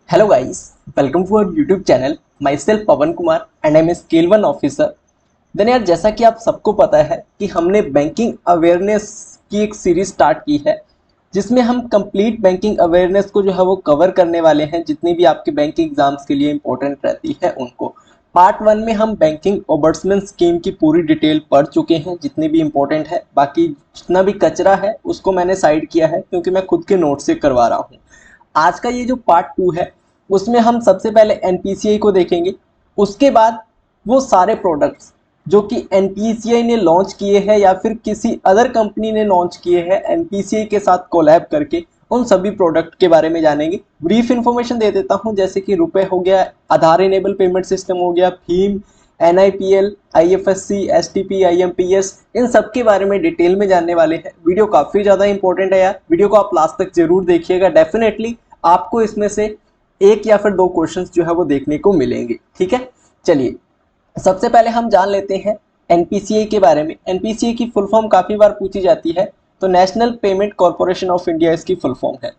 Hello guys, welcome to our YouTube channel. Myself Pawan Kumar and I'm a Scale 1 officer. Then यार जैसा कि आप सबको पता है कि हमने बैंकिंग अवेयरनेस की एक सीरीज स्टार्ट की है जिसमें हम कंप्लीट बैंकिंग अवेयरनेस को जो है वो कवर करने वाले हैं, जितनी भी आपके बैंकिंग एग्जाम्स के लिए इंपॉर्टेंट रहती है उनको। पार्ट 1 में हम बैंकिंग ओबर्ट्समैन स्कीम की पूरी डिटेल पढ़ चुके हैं, जितनी भी इंपॉर्टेंट है। बाकी जितना भी कचरा है उसको मैंने साइड किया है क्योंकि मैं खुद के नोट से करवा रहा हूँ। आज का ये जो पार्ट 2 है उसमें हम सबसे पहले एनपीसीआई को देखेंगे। उसके बाद वो सारे प्रोडक्ट्स जो कि एनपीसीआई ने लॉन्च किए हैं या फिर किसी अदर कंपनी ने लॉन्च किए हैं एनपीसीआई के साथ कोलैब करके, उन सभी प्रोडक्ट के बारे में जानेंगे। ब्रीफ इन्फॉर्मेशन दे देता हूं, जैसे कि रुपए हो गया, आधार इनेबल पेमेंट सिस्टम हो गया, भीम, एनआईपीएल, आईएफएससी, एसटीपी, आईएमपीएस, इन सब के बारे में डिटेल में जानने वाले हैं। वीडियो काफ़ी ज़्यादा इंपॉर्टेंट है यार, वीडियो को आप लास्ट तक जरूर देखिएगा। डेफिनेटली आपको इसमें से एक या फिर दो क्वेश्चंस जो है वो देखने को मिलेंगे। ठीक है, चलिए सबसे पहले हम जान लेते हैं एनपीसीआई के बारे में। एनपीसीआई की फुल फॉर्म काफ़ी बार पूछी जाती है, तो national payment corporation of India इसकी फुल फॉर्म है।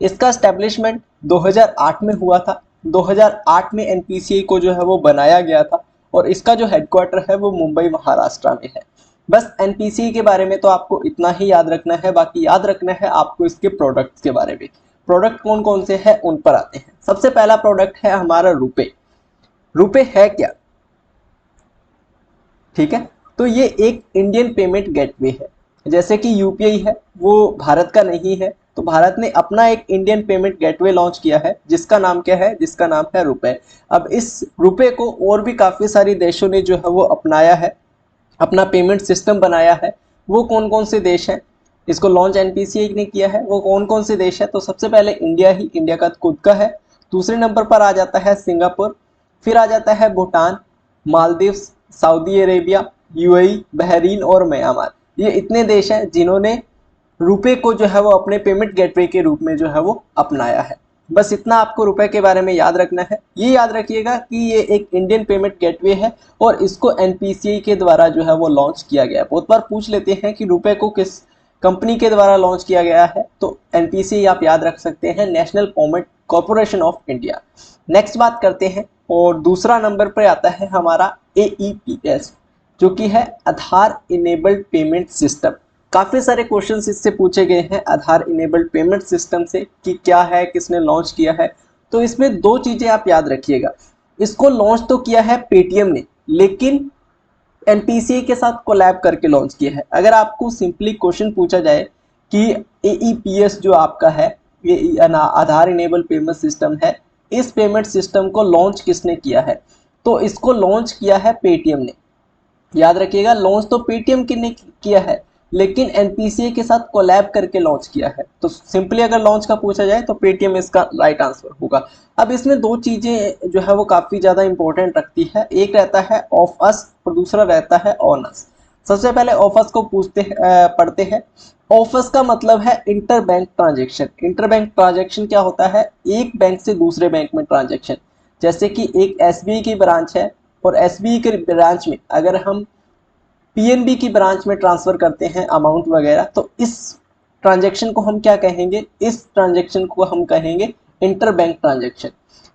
इसका एस्टेब्लिशमेंट 2008 में हुआ था। 2008 में एनपीसीआई को जो है वो बनाया गया था और इसका जो हेडक्वार्टर है वो मुंबई महाराष्ट्र में है। बस एनपीसीआई के बारे में तो आपको इतना ही याद रखना है, बाकी याद रखना है आपको इसके प्रोडक्ट्स के बारे में। प्रोडक्ट कौन कौन से हैं उन पर आते हैं। सबसे पहला प्रोडक्ट है हमारा रुपे। रुपे है क्या? ठीक है, तो ये एक इंडियन पेमेंट गेटवे है। जैसे कि यूपीआई है वो भारत का नहीं है, तो भारत ने अपना एक इंडियन पेमेंट गेटवे लॉन्च किया है जिसका नाम क्या है? जिसका नाम है रुपए। अब इस रुपए को और भी काफ़ी सारी देशों ने जो है वो अपनाया है, अपना पेमेंट सिस्टम बनाया है। वो कौन कौन से देश हैं? इसको लॉन्च एनपीसीआई ने किया है, वो कौन कौन से देश है? तो सबसे पहले इंडिया ही, इंडिया का खुद का है। दूसरे नंबर पर आ जाता है सिंगापुर, फिर आ जाता है Bhutan, Maldives, Saudi Arabia, UAE, Bahrain और म्यांमार। ये इतने देश हैं जिन्होंने रुपए को जो है वो अपने पेमेंट गेटवे के रूप में जो है वो अपनाया है। बस इतना आपको रुपए के बारे में याद रखना है। ये याद रखिएगा कि ये एक इंडियन पेमेंट गेटवे है और इसको एनपीसीआई के द्वारा जो है वो लॉन्च किया गया है। बहुत बार पूछ लेते हैं कि रुपए को किस कंपनी के द्वारा लॉन्च किया गया है, तो एनपीसीआई आप याद रख सकते हैं, national payment corporation of India. Next बात करते हैं और दूसरा नंबर पर आता है हमारा एईपीएस, जो कि है आधार इनेबल्ड पेमेंट सिस्टम। काफ़ी सारे क्वेश्चंस इससे पूछे गए हैं आधार इनेबल्ड पेमेंट सिस्टम से कि क्या है, किसने लॉन्च किया है। तो इसमें दो चीज़ें आप याद रखिएगा। इसको लॉन्च तो किया है पेटीएम ने, लेकिन एनपीसीआई के साथ कोलैब करके लॉन्च किया है। अगर आपको सिंपली क्वेश्चन पूछा जाए कि एईपीएस जो आपका है, ये आधार इनेबल पेमेंट सिस्टम है, इस पेमेंट सिस्टम को लॉन्च किसने किया है? तो इसको लॉन्च किया है पेटीएम ने। याद रखिएगा, लॉन्च तो पेटीएम ने किया है, लेकिन एनपीसीआई के साथ कोलैब करके लॉन्च किया है। तो सिंपली अगर लॉन्च का पूछा जाए तो पेटीएम इसका राइट आंसर होगा। अब इसमें दो चीज़ें जो है वो काफ़ी ज़्यादा इंपॉर्टेंट रखती है, एक रहता है ऑफ अस और दूसरा रहता है ऑन अस। सबसे पहले ऑफ अस को पढ़ते हैं। ऑफ अस का मतलब है inter bank transaction. Inter bank transaction क्या होता है? एक बैंक से दूसरे बैंक में ट्रांजेक्शन। जैसे कि एक एसबीआई की ब्रांच है और एसबीआई के ब्रांच में अगर हम पीएनबी की ब्रांच में ट्रांसफ़र करते हैं अमाउंट वगैरह, तो इस ट्रांजैक्शन को हम क्या कहेंगे? इस ट्रांजैक्शन को हम कहेंगे इंटर बैंक ट्रांजैक्शन।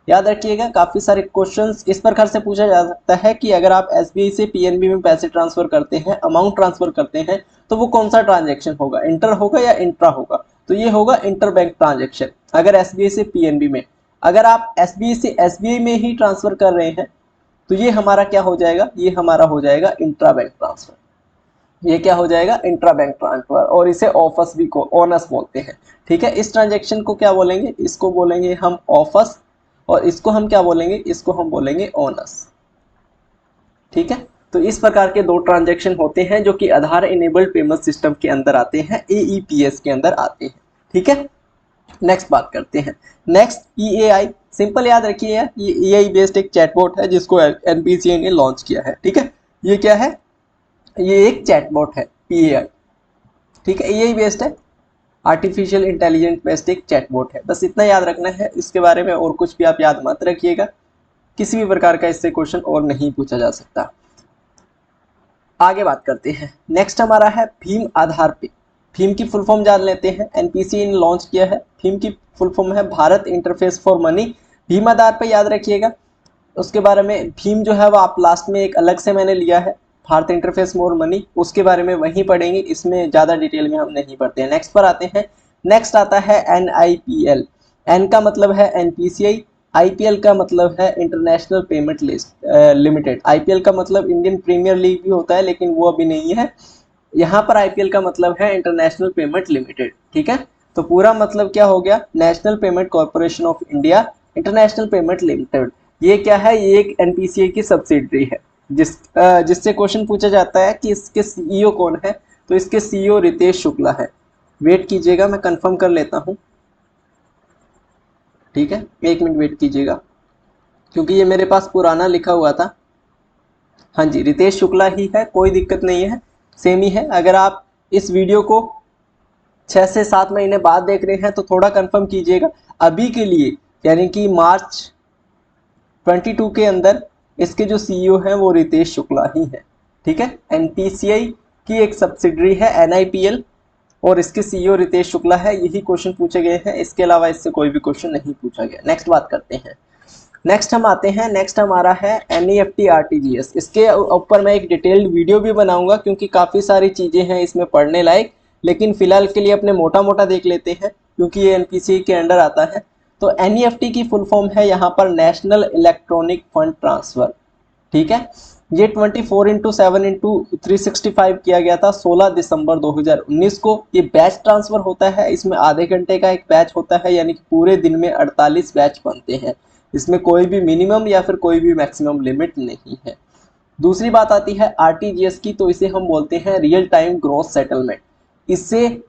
याद रखिएगा, काफ़ी सारे क्वेश्चंस इस प्रकार से पूछा जा सकता है कि अगर आप एसबीआई से पीएनबी में पैसे ट्रांसफ़र करते हैं, अमाउंट ट्रांसफ़र करते हैं, तो वो कौन सा ट्रांजैक्शन होगा? इंटर होगा या इंट्रा होगा? तो ये होगा इंटर बैंक ट्रांजैक्शन अगर एसबीआई से पीएनबी में। अगर आप एसबीआई से एसबीआई में ही ट्रांसफ़र कर रहे हैं तो ये हमारा क्या हो जाएगा? ये हमारा हो जाएगा इंट्रा बैंक ट्रांसफर। ये क्या हो जाएगा? इंट्रा बैंक ट्रांसफर, और इसे ऑफस भी को ऑनस बोलते हैं। ठीक है, इस ट्रांजैक्शन को क्या बोलेंगे? इसको बोलेंगे हम ऑफस, और इसको हम क्या बोलेंगे? इसको हम बोलेंगे ऑनस। ठीक है, तो इस प्रकार के दो ट्रांजैक्शन होते हैं जो कि आधार इनेबल्ड पेमेंट सिस्टम के अंदर आते हैं, एईपीएस के अंदर आते हैं। ठीक है, नेक्स्ट बात करते हैं। नेक्स्ट ईएआई, सिंपल याद रखिए यार, ये एआई बेस्ड एक चैटबॉट है जिसको एनपीसीआई ने लॉन्च किया है। ठीक है, ये क्या है? ये एक चैटबॉट है, पीएआई। ठीक है, एआई बेस्ड है, आर्टिफिशियल इंटेलिजेंट बेस्ड एक चैटबॉट है। बस इतना याद रखना है इसके बारे में, और कुछ भी आप याद मत रखिएगा। किसी भी प्रकार का इससे क्वेश्चन और नहीं पूछा जा सकता। आगे बात करते हैं। नेक्स्ट हमारा है भीम आधार पे। भीम की फुल फॉर्म जान लेते हैं। एनपीसीआई ने लॉन्च किया है। भीम की फुल फॉर्म है भारत इंटरफेस फॉर मनी भीम आधार पे याद रखिएगा। उसके बारे में भीम जो है वो आप लास्ट में एक अलग से मैंने लिया है, भारत इंटरफेस मोर मनी, उसके बारे में वहीं पढ़ेंगे, इसमें ज़्यादा डिटेल में हम नहीं पढ़ते हैं। नेक्स्ट पर आते हैं। नेक्स्ट आता है NIPL। एन का मतलब है NPCI, IPL का मतलब है international payment list limited. IPL का मतलब इंडियन प्रीमियर लीग भी होता है लेकिन वो अभी नहीं है। यहाँ पर IPL का मतलब है इंटरनेशनल पेमेंट लिमिटेड, ठीक है। तो पूरा मतलब क्या हो गया, national payment corporation of India international payment limited. ये क्या है, ये एक NPCI की सब्सिडरी है, जिससे क्वेश्चन पूछा जाता है कि इसके CEO कौन है। तो इसके CEO रितेश शुक्ला है। वेट कीजिएगा, मैं कंफर्म कर लेता हूँ, ठीक है, 1 मिनट वेट कीजिएगा क्योंकि ये मेरे पास पुराना लिखा हुआ था। हाँ जी, रितेश शुक्ला ही है, कोई दिक्कत नहीं है, सेम ही है। अगर आप इस वीडियो को 6 से 7 महीने बाद देख रहे हैं तो थोड़ा कंफर्म कीजिएगा। अभी के लिए यानी कि मार्च 22 के अंदर इसके जो CEO हैं वो रितेश शुक्ला ही है, ठीक है। NPCI की एक सब्सिडरी है NIPL और इसके CEO रितेश शुक्ला है। यही क्वेश्चन पूछे गए हैं, इसके अलावा इससे कोई भी क्वेश्चन नहीं पूछा गया। नेक्स्ट बात करते हैं। नेक्स्ट हम आते हैं, नेक्स्ट हमारा है NEFT RTGS। इसके ऊपर मैं एक डिटेल्ड वीडियो भी बनाऊंगा क्योंकि काफ़ी सारी चीज़ें हैं इसमें पढ़ने लायक, लेकिन फिलहाल के लिए अपने मोटा मोटा देख लेते हैं क्योंकि ये NPCI के अंडर आता है। तो NEFT की फुल फॉर्म है यहाँ पर नेशनल इलेक्ट्रॉनिक फंड ट्रांसफ़र, ठीक है। ये 24x7x365 किया गया था 16 दिसंबर 2019 को। ये बैच ट्रांसफ़र होता है, इसमें आधे घंटे का एक बैच होता है, यानी कि पूरे दिन में 48 बैच बनते हैं। इसमें कोई भी मिनिमम या फिर कोई भी मैक्सिमम लिमिट नहीं है। दूसरी बात आती है RTGS की, तो इसे हम बोलते हैं रियल टाइम ग्रॉस सेटलमेंट। इससे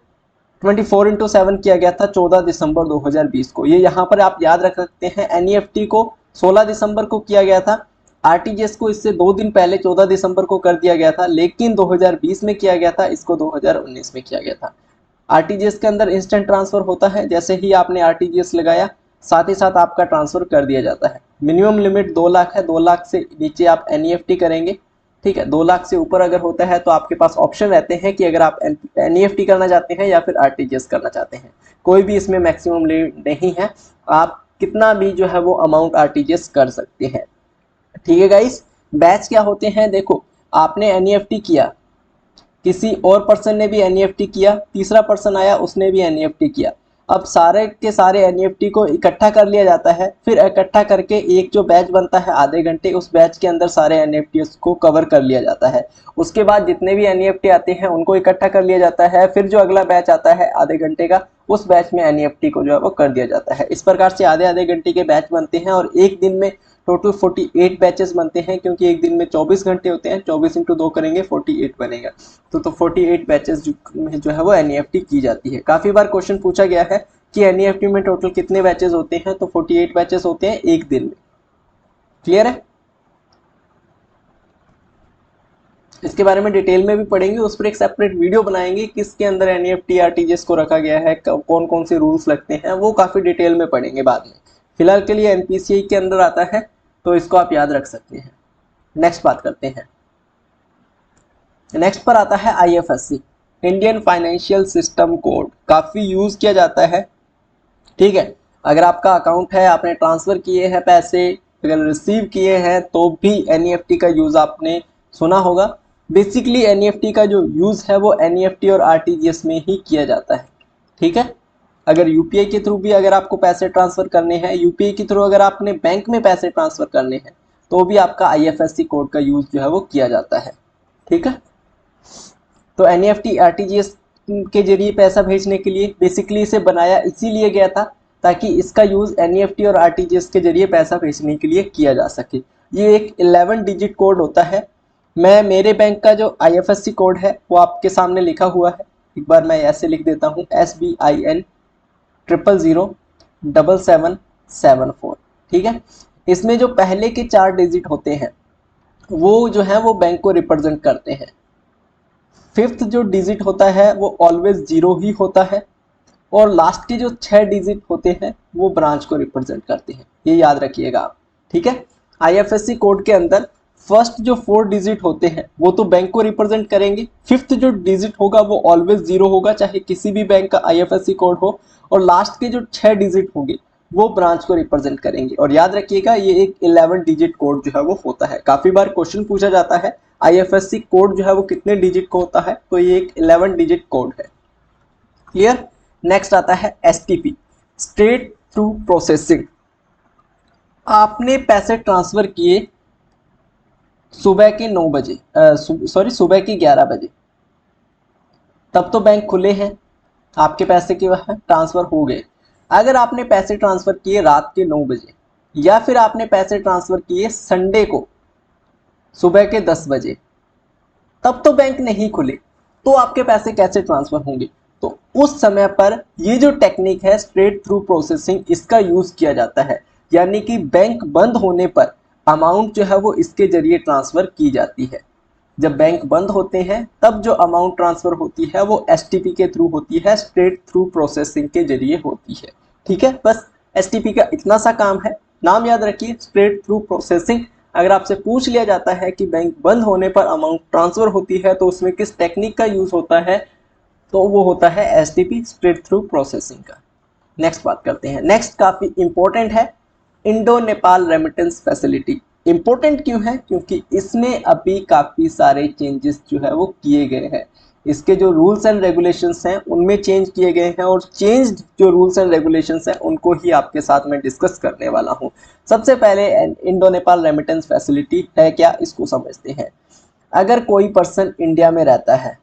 24x7 किया गया था 14 दिसंबर 2020 को। ये यहाँ पर आप याद रख सकते हैं, NEFT को 16 दिसंबर को किया गया था, RTGS को इससे 2 दिन पहले 14 दिसंबर को कर दिया गया था, लेकिन 2020 में किया गया था, इसको 2019 में किया गया था। RTGS के अंदर इंस्टेंट ट्रांसफर होता है, जैसे ही आपने RTGS लगाया साथ ही साथ आपका ट्रांसफर कर दिया जाता है। मिनिमम लिमिट 2 लाख है, 2 लाख से नीचे आप NEFT करेंगे, ठीक है। 2 लाख से ऊपर अगर होता है तो आपके पास ऑप्शन रहते हैं कि अगर आप NEFT करना चाहते हैं या फिर RTGS करना चाहते हैं। कोई भी इसमें मैक्सिमम लिमिट नहीं है, आप कितना भी जो है वो अमाउंट RTGS कर सकते हैं, ठीक है गाइस। बैच क्या होते हैं, देखो आपने NEFT किया, किसी और पर्सन ने भी NEFT किया, तीसरा पर्सन आया उसने भी NEFT किया। अब सारे के सारे NEFT को इकट्ठा कर लिया जाता है, फिर इकट्ठा करके एक जो बैच बनता है आधे घंटे, उस बैच के अंदर सारे NEFTs को कवर कर लिया जाता है। उसके बाद जितने भी NEFT आते हैं उनको इकट्ठा कर लिया जाता है, फिर जो अगला बैच आता है आधे घंटे का, उस बैच में NEFT को जो है वो कर दिया जाता है। इस प्रकार से आधे आधे घंटे के बैच बनते हैं और एक दिन में टोटल 48 बैचेस बनते हैं, क्योंकि एक दिन में 24 घंटे होते हैं, 24 इंटू 2 करेंगे 48 बनेगा। तो 48 बैचेस जो है वो NEFT की जाती है। काफ़ी बार क्वेश्चन पूछा गया है कि NEFT में टोटल कितने बैचेस होते हैं, तो 48 बैचेस होते हैं एक दिन में। क्लियर है? इसके बारे में डिटेल में भी पढ़ेंगे, उस पर एक सेपरेट वीडियो बनाएंगे किसके अंदर NEFT RTGS को रखा गया है, कौन कौन से रूल्स लगते हैं, वो काफ़ी डिटेल में पढ़ेंगे बाद में। फिलहाल के लिए NPCI के अंदर आता है तो इसको आप याद रख सकते हैं। नेक्स्ट बात करते हैं। नेक्स्ट पर आता है IFSC, Indian financial system code. काफ़ी यूज़ किया जाता है, ठीक है। अगर आपका अकाउंट है, आपने ट्रांसफ़र किए हैं पैसे, अगर रिसीव किए हैं तो भी NEFT का यूज़ आपने सुना होगा। बेसिकली NEFT का जो यूज़ है वो NEFT और RTGS में ही किया जाता है, ठीक है। अगर UPI के थ्रू भी अगर आपको पैसे ट्रांसफ़र करने हैं, UPI के थ्रू अगर आपने बैंक में पैसे ट्रांसफ़र करने हैं, तो भी आपका IFSC कोड का यूज़ जो है वो किया जाता है, ठीक है। तो NEFT RTGS के जरिए पैसा भेजने के लिए बेसिकली इसे बनाया इसीलिए गया था ताकि इसका यूज़ NEFT और RTGS के जरिए पैसा भेजने के लिए किया जा सके। ये एक 11 डिजिट कोड होता है। मैं मेरे बैंक का जो IFSC कोड है वो आपके सामने लिखा हुआ है, एक बार मैं ऐसे लिख देता हूँ, SBIN 0007774, ठीक है। इसमें जो पहले के 4 डिजिट होते हैं वो जो है वो बैंक को रिप्रेजेंट करते हैं। 5th जो डिजिट होता है वो ऑलवेज 0 ही होता है और लास्ट के जो 6 डिजिट होते हैं वो ब्रांच को रिप्रेजेंट करते हैं, ये याद रखिएगा आप, ठीक है। IFSC कोड के अंदर फर्स्ट जो 4 डिजिट होते हैं वो तो बैंक को रिप्रेजेंट करेंगे, 5th जो डिजिट होगा वो ऑलवेज 0 होगा चाहे किसी भी बैंक का IFSC कोड हो, और लास्ट के जो 6 डिजिट होंगे वो ब्रांच को रिप्रेजेंट करेंगे। और याद रखिएगा ये एक 11 डिजिट कोड जो है वो होता है। काफी बार क्वेश्चन पूछा जाता है आईएफएससी कोड जो है वो कितने डिजिट का होता है, तो ये एक 11 डिजिट कोड है। क्लियर। नेक्स्ट आता है एसटीपी, स्ट्रेट थ्रू प्रोसेसिंग। आपने पैसे ट्रांसफर किए सुबह के 9 बजे, सुबह के 11 बजे, तब तो बैंक खुले हैं, आपके पैसे के वहाँ ट्रांसफर हो गए। अगर आपने पैसे ट्रांसफर किए रात के 9 बजे या फिर आपने पैसे ट्रांसफर किए संडे को सुबह के 10 बजे, तब तो बैंक नहीं खुले, तो आपके पैसे कैसे ट्रांसफर होंगे? तो उस समय पर ये जो टेक्निक है स्ट्रेट थ्रू प्रोसेसिंग, इसका यूज किया जाता है। यानी कि बैंक बंद होने पर अमाउंट जो है वो इसके जरिए ट्रांसफर की जाती है। जब बैंक बंद होते हैं तब जो अमाउंट ट्रांसफर होती है वो एसटीपी के थ्रू होती है, स्ट्रेट थ्रू प्रोसेसिंग के जरिए होती है। ठीक है, बस एसटीपी का इतना सा काम है, नाम याद रखिए स्ट्रेट थ्रू प्रोसेसिंग। अगर आपसे पूछ लिया जाता है कि बैंक बंद होने पर अमाउंट ट्रांसफर होती है तो उसमें किस टेक्निक का यूज होता है, तो वो होता है एसटीपी, स्ट्रेट थ्रू प्रोसेसिंग का। नेक्स्ट बात करते हैं। नेक्स्ट काफी इंपॉर्टेंट है, Indo Nepal remittance facility. Important क्यों है? क्योंकि इसमें अभी काफ़ी सारे चेंजेस जो है वो किए गए हैं। इसके जो रूल्स एंड रेगुलेशंस हैं उनमें चेंज किए गए हैं, और चेंज्ड जो रूल्स एंड रेगुलेशंस हैं उनको ही आपके साथ मैं डिस्कस करने वाला हूं। सबसे पहले इंडो नेपाल रेमिटेंस फैसिलिटी है क्या, इसको समझते हैं। अगर कोई पर्सन इंडिया में रहता है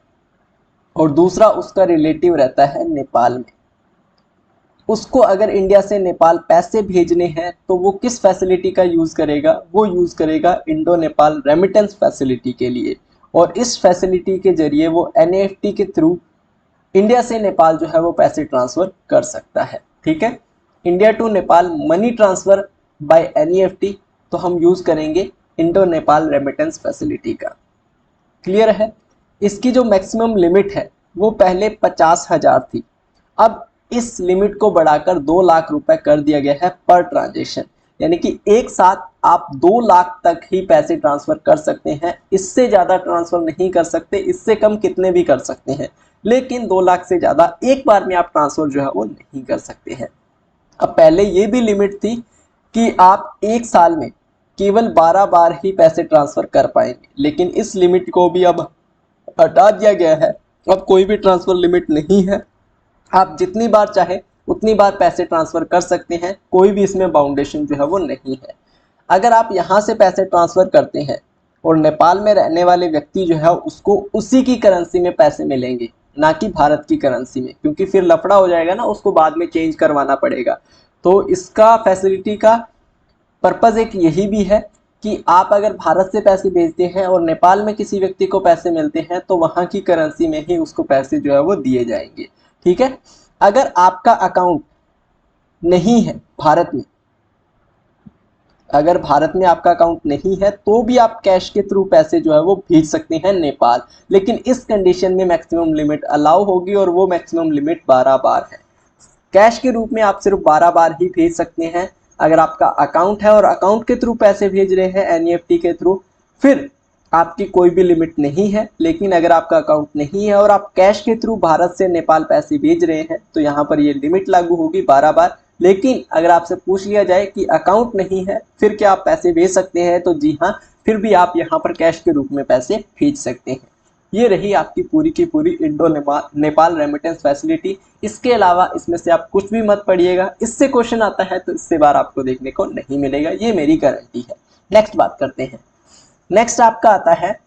और दूसरा उसका रिलेटिव रहता है नेपाल में, उसको अगर इंडिया से नेपाल पैसे भेजने हैं तो वो किस फैसिलिटी का यूज़ करेगा? वो यूज़ करेगा इंडो नेपाल रेमिटेंस फैसिलिटी के लिए। और इस फैसिलिटी के जरिए वो एनईएफटी के थ्रू इंडिया से नेपाल जो है वो पैसे ट्रांसफ़र कर सकता है। ठीक है, India to Nepal money transfer by NEFT, तो हम यूज़ करेंगे इंडो नेपाल रेमिटेंस फैसिलिटी का। क्लियर है। इसकी जो मैक्सिमम लिमिट है वो पहले 50,000 थी, अब इस लिमिट को बढ़ाकर 2 लाख रुपए कर दिया गया है पर ट्रांजेक्शन। यानी कि एक साथ आप 2 लाख तक ही पैसे ट्रांसफर कर सकते हैं, इससे ज़्यादा ट्रांसफर नहीं कर सकते, इससे कम कितने भी कर सकते हैं, लेकिन 2 लाख से ज़्यादा एक बार में आप ट्रांसफर जो है वो नहीं कर सकते हैं। अब पहले ये भी लिमिट थी कि आप एक साल में केवल 12 बार ही पैसे ट्रांसफर कर पाएंगे, लेकिन इस लिमिट को भी अब हटा दिया गया है। अब कोई भी ट्रांसफर लिमिट नहीं है, आप जितनी बार चाहे उतनी बार पैसे ट्रांसफ़र कर सकते हैं, कोई भी इसमें बाउंडेशन जो है वो नहीं है। अगर आप यहाँ से पैसे ट्रांसफ़र करते हैं और नेपाल में रहने वाले व्यक्ति जो है उसको उसी की करेंसी में पैसे मिलेंगे, ना कि भारत की करेंसी में, क्योंकि फिर लफड़ा हो जाएगा ना, उसको बाद में चेंज करवाना पड़ेगा। तो इसका फैसिलिटी का पर्पज़ एक यही भी है कि आप अगर भारत से पैसे भेजते हैं और नेपाल में किसी व्यक्ति को पैसे मिलते हैं तो वहाँ की करेंसी में ही उसको पैसे जो है वो दिए जाएंगे। ठीक है, अगर आपका अकाउंट नहीं है भारत में, अगर भारत में आपका अकाउंट नहीं है तो भी आप कैश के थ्रू पैसे जो है वो भेज सकते हैं नेपाल, लेकिन इस कंडीशन में मैक्सिमम लिमिट अलाउ होगी और वो मैक्सिमम लिमिट 12 बार है। कैश के रूप में आप सिर्फ 12 बार ही भेज सकते हैं। अगर आपका अकाउंट है और अकाउंट के थ्रू पैसे भेज रहे हैं एनईएफटी के थ्रू, फिर आपकी कोई भी लिमिट नहीं है। लेकिन अगर आपका अकाउंट नहीं है और आप कैश के थ्रू भारत से नेपाल पैसे भेज रहे हैं तो यहाँ पर ये लिमिट लागू होगी 12 बार। लेकिन अगर आपसे पूछ लिया जाए कि अकाउंट नहीं है फिर क्या आप पैसे भेज सकते हैं, तो जी हाँ, फिर भी आप यहाँ पर कैश के रूप में पैसे भेज सकते हैं। ये रही आपकी पूरी की पूरी इंडो नेपाल रेमिटेंस फैसिलिटी। इसके अलावा इसमें से आप कुछ भी मत पढ़िएगा, इससे क्वेश्चन आता है तो इससे बार आपको देखने को नहीं मिलेगा, ये मेरी गारंटी है। नेक्स्ट बात करते हैं। नेक्स्ट आपका आता है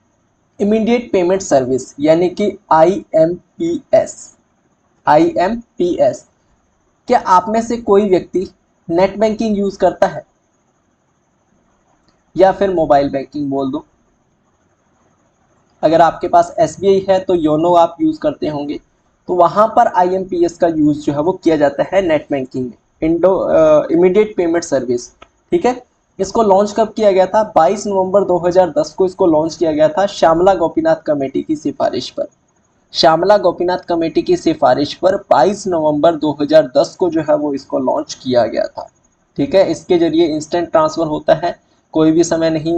इमीडिएट पेमेंट सर्विस, यानी कि आईएमपीएस। आईएमपीएस, क्या आप में से कोई व्यक्ति नेट बैंकिंग यूज करता है या फिर मोबाइल बैंकिंग बोल दो? अगर आपके पास एसबीआई है तो योनो आप यूज करते होंगे, तो वहां पर आईएमपीएस का यूज जो है वो किया जाता है नेट बैंकिंग में, इमीडिएट पेमेंट सर्विस। ठीक है, इसको लॉन्च कब किया गया था? 22 नवंबर 2010 को इसको लॉन्च किया गया था श्यामला गोपीनाथ कमेटी की सिफारिश पर। श्यामला गोपीनाथ कमेटी की सिफारिश पर 22 नवंबर 2010 को जो है वो इसको लॉन्च किया गया था। ठीक है, इसके जरिए इंस्टेंट ट्रांसफ़र होता है, कोई भी समय नहीं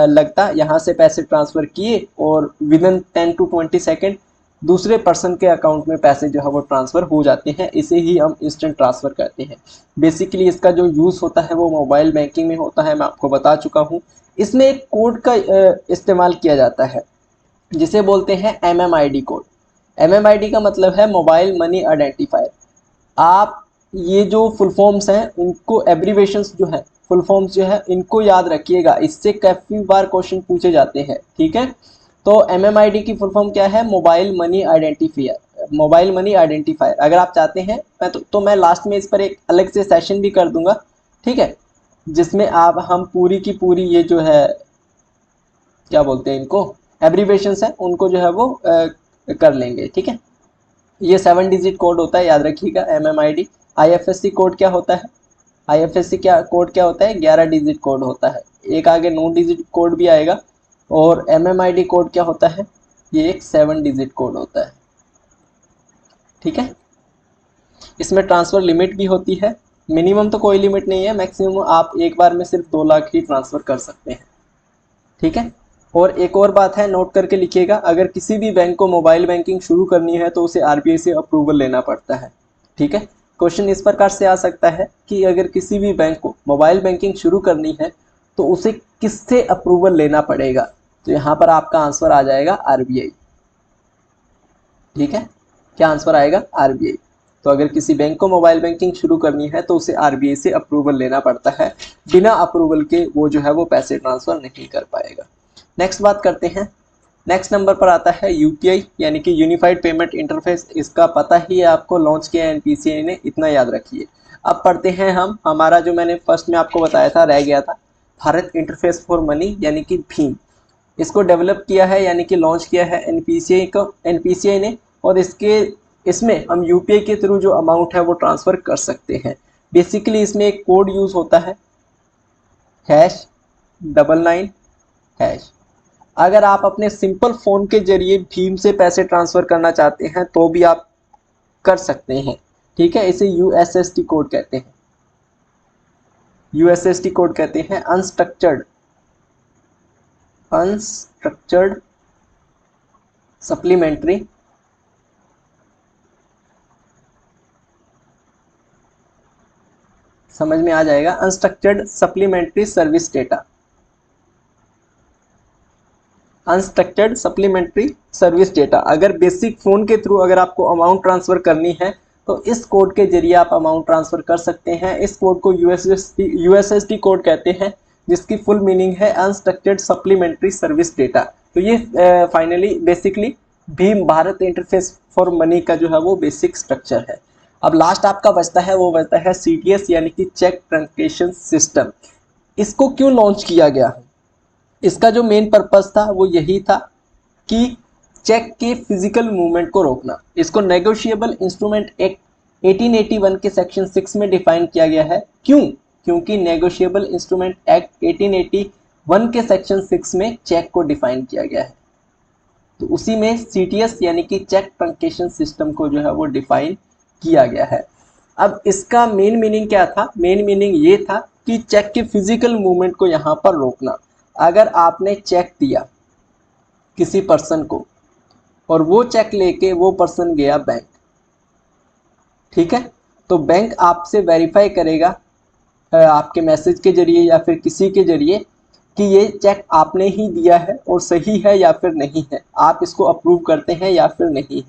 लगता। यहाँ से पैसे ट्रांसफ़र किए और विदिन 10 to 20 सेकेंड दूसरे पर्सन के अकाउंट में पैसे जो है वो ट्रांसफ़र हो जाते हैं। इसे ही हम इंस्टेंट ट्रांसफ़र कहते हैं। बेसिकली इसका जो यूज़ होता है वो मोबाइल बैंकिंग में होता है, मैं आपको बता चुका हूँ। इसमें एक कोड का इस्तेमाल किया जाता है जिसे बोलते हैं MMID कोड। MMID का मतलब है मोबाइल मनी आइडेंटिफायर। आप ये जो फुल फॉर्म्स हैं इनको एब्रीवेशंस जो है, फुल फॉर्म्स जो है इनको याद रखिएगा, इससे काफ़ी बार क्वेश्चन पूछे जाते हैं। ठीक है, तो MMID की फुल फॉर्म क्या है? Mobile money identifier. Mobile money identifier अगर आप चाहते हैं मैं लास्ट में इस पर एक अलग से सेशन भी कर दूंगा। ठीक है, जिसमें आप हम पूरी की पूरी ये जो है क्या बोलते हैं इनको, एब्रीवेशंस है उनको जो है वो कर लेंगे। ठीक है, ये 7 डिजिट कोड होता है, याद रखिएगा MMID। IFSC कोड क्या होता है? IFSC क्या कोड क्या होता है? 11 डिजिट कोड होता है, एक आगे 9 डिजिट कोड भी आएगा। और MMID कोड क्या होता है? ये एक 7 डिजिट कोड होता है। ठीक है, इसमें ट्रांसफ़र लिमिट भी होती है। मिनिमम तो कोई लिमिट नहीं है, मैक्सिमम आप एक बार में सिर्फ 2 लाख ही ट्रांसफ़र कर सकते हैं। ठीक है, और एक और बात है, नोट करके लिखिएगा, अगर किसी भी बैंक को मोबाइल बैंकिंग शुरू करनी है तो उसे RBI से अप्रूवल लेना पड़ता है। ठीक है, क्वेश्चन इस प्रकार से आ सकता है कि अगर किसी भी बैंक को मोबाइल बैंकिंग शुरू करनी है तो उसे किससे अप्रूवल लेना पड़ेगा? तो यहाँ पर आपका आंसर आ जाएगा RBI। ठीक है, क्या आंसर आएगा? RBI। तो अगर किसी बैंक को मोबाइल बैंकिंग शुरू करनी है तो उसे RBI से अप्रूवल लेना पड़ता है, बिना अप्रूवल के वो जो है वो पैसे ट्रांसफ़र नहीं कर पाएगा। नेक्स्ट बात करते हैं। नेक्स्ट नंबर पर आता है UPI यानी कि यूनिफाइड पेमेंट इंटरफेस। इसका पता ही है आपको, लॉन्च किया है NPCI ने, इतना याद रखिए। अब पढ़ते हैं हम, हमारा जो मैंने फर्स्ट में आपको बताया था रह गया था, भारत इंटरफेस फॉर मनी यानी कि भीम। इसको डेवलप किया है यानी कि लॉन्च किया है NPCI ने। और इसमें हम UPI के थ्रू जो अमाउंट है वो ट्रांसफ़र कर सकते हैं। बेसिकली इसमें एक कोड यूज़ होता है, #99#। अगर आप अपने सिंपल फ़ोन के जरिए भीम से पैसे ट्रांसफ़र करना चाहते हैं तो भी आप कर सकते हैं। ठीक है, इसे USSD कोड कहते हैं। USSD कोड कहते हैं अनस्ट्रक्चर्ड सप्लीमेंट्री समझ में आ जाएगा, unstructured supplementary service data. Unstructured supplementary service data, अगर बेसिक फ़ोन के थ्रू अगर आपको अमाउंट ट्रांसफ़र करनी है तो इस कोड के जरिए आप अमाउंट ट्रांसफ़र कर सकते हैं। इस कोड को USSD कोड कहते हैं, जिसकी फुल मीनिंग है अनस्ट्रक्चर्ड सप्लीमेंट्री सर्विस डेटा। तो ये finally basically Bhim Bharat interface for money का जो है वो बेसिक स्ट्रक्चर है। अब लास्ट आपका बचता है, वो बचता है CTS यानी कि चेक ट्रांसमिशन सिस्टम। इसको क्यों लॉन्च किया गया? इसका जो मेन पर्पस था वो यही था कि चेक के फिजिकल मूवमेंट को रोकना। इसको नेगोशिएबल इंस्ट्रूमेंट एक्ट 1881 के सेक्शन 6 में डिफाइन किया गया है। क्यों? क्योंकि नेगोशिएबल इंस्ट्रूमेंट एक्ट 1881 के सेक्शन 6 में चेक को डिफाइन किया गया है, तो उसी में CTS यानी कि चेक ट्रांसमिशन सिस्टम को जो है वो डिफाइन किया गया है। अब इसका मेन मीनिंग क्या था? मेन मीनिंग ये था कि चेक के फिजिकल मूवमेंट को यहाँ पर रोकना। अगर आपने चेक दिया किसी पर्सन को और वो चेक लेके वो पर्सन गया बैंक, ठीक है, तो बैंक आपसे वेरीफाई करेगा आपके मैसेज के जरिए या फिर किसी के जरिए कि ये चेक आपने ही दिया है और सही है या फिर नहीं है, आप इसको अप्रूव करते हैं या फिर नहीं है।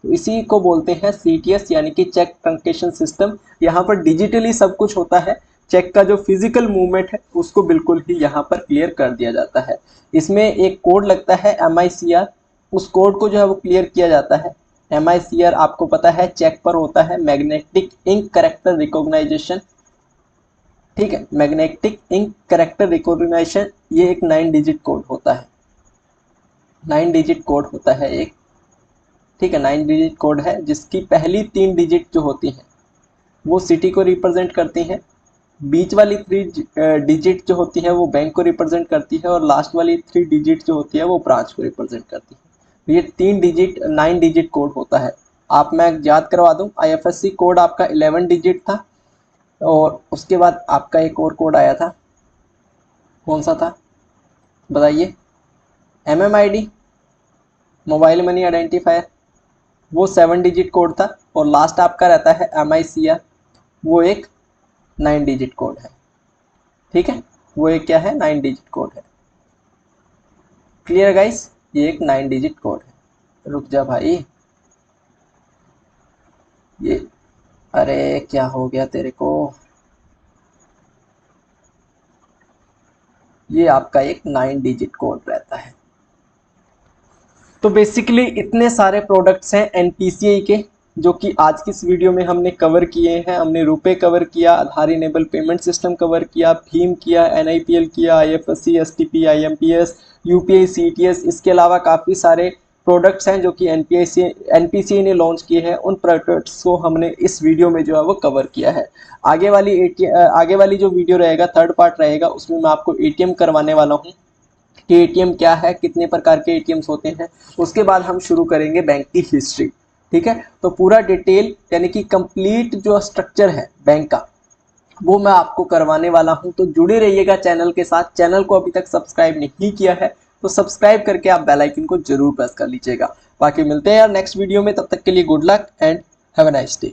तो इसी को बोलते हैं CTS यानी कि चेक ट्रांसमिशन सिस्टम। यहाँ पर डिजिटली सब कुछ होता है, चेक का जो फिजिकल मूवमेंट है उसको बिल्कुल ही यहाँ पर क्लियर कर दिया जाता है। इसमें एक कोड लगता है MICR, उस कोड को जो है वो क्लियर किया जाता है। MICR आपको पता है चेक पर होता है मैग्नेटिक इंक कैरेक्टर रिकॉग्नाइजेशन। ठीक है, मैग्नेटिक इंक कैरेक्टर रिकॉग्निशन, ये एक 9 डिजिट कोड होता है, 9 डिजिट कोड होता है एक। ठीक है, 9 डिजिट कोड है जिसकी पहली 3 डिजिट जो होती हैं वो सिटी को रिप्रेजेंट करती हैं, बीच वाली 3 डिजिट जो होती है वो बैंक को रिप्रेजेंट करती है और लास्ट वाली 3 डिजिट जो होती है वो ब्रांच को रिप्रेजेंट करती है। तो ये 3 डिजिट 9 डिजिट कोड होता है। आप मैं याद करवा दूं, IFSC कोड आपका 11 डिजिट था और उसके बाद आपका एक और कोड आया था, कौन सा था बताइए? MMID, mobile money identifier. वो 7 डिजिट कोड था, और लास्ट आपका रहता है MICR, वो एक 9 डिजिट कोड है। ठीक है, वो एक क्या है, 9 डिजिट कोड है। क्लियर गाइस, ये एक 9 डिजिट कोड है। रुक जा भाई, ये, अरे क्या हो गया तेरे को, ये आपका एक 9 डिजिट कोड रहता है। तो बेसिकली इतने सारे प्रोडक्ट्स हैं एनपीसीआई के, जो कि आज की इस वीडियो में हमने कवर किए हैं। हमने रुपए कवर किया, आधार इनेबल पेमेंट सिस्टम कवर किया, भीम किया, NIPL किया, IFSC, STP, IMPS, UPI, CTS। इसके अलावा काफ़ी सारे प्रोडक्ट्स हैं जो कि एनपीसीआई ने लॉन्च किए हैं। उन प्रोडक्ट्स को हमने इस वीडियो में जो है वो कवर किया है। आगे वाली जो वीडियो रहेगा, थर्ड पार्ट रहेगा, उसमें मैं आपको ATM करवाने वाला हूँ कि एटीएम क्या है, कितने प्रकार के एटीएम्स होते हैं। उसके बाद हम शुरू करेंगे बैंक की हिस्ट्री। ठीक है, तो पूरा डिटेल यानी कि कंप्लीट जो स्ट्रक्चर है बैंक का, वो मैं आपको करवाने वाला हूं। तो जुड़े रहिएगा चैनल के साथ। चैनल को अभी तक सब्सक्राइब नहीं किया है तो सब्सक्राइब करके आप बेल आइकन को जरूर प्रेस कर लीजिएगा। बाकी मिलते हैं यार नेक्स्ट वीडियो में, तब तक के लिए good luck and have a nice day.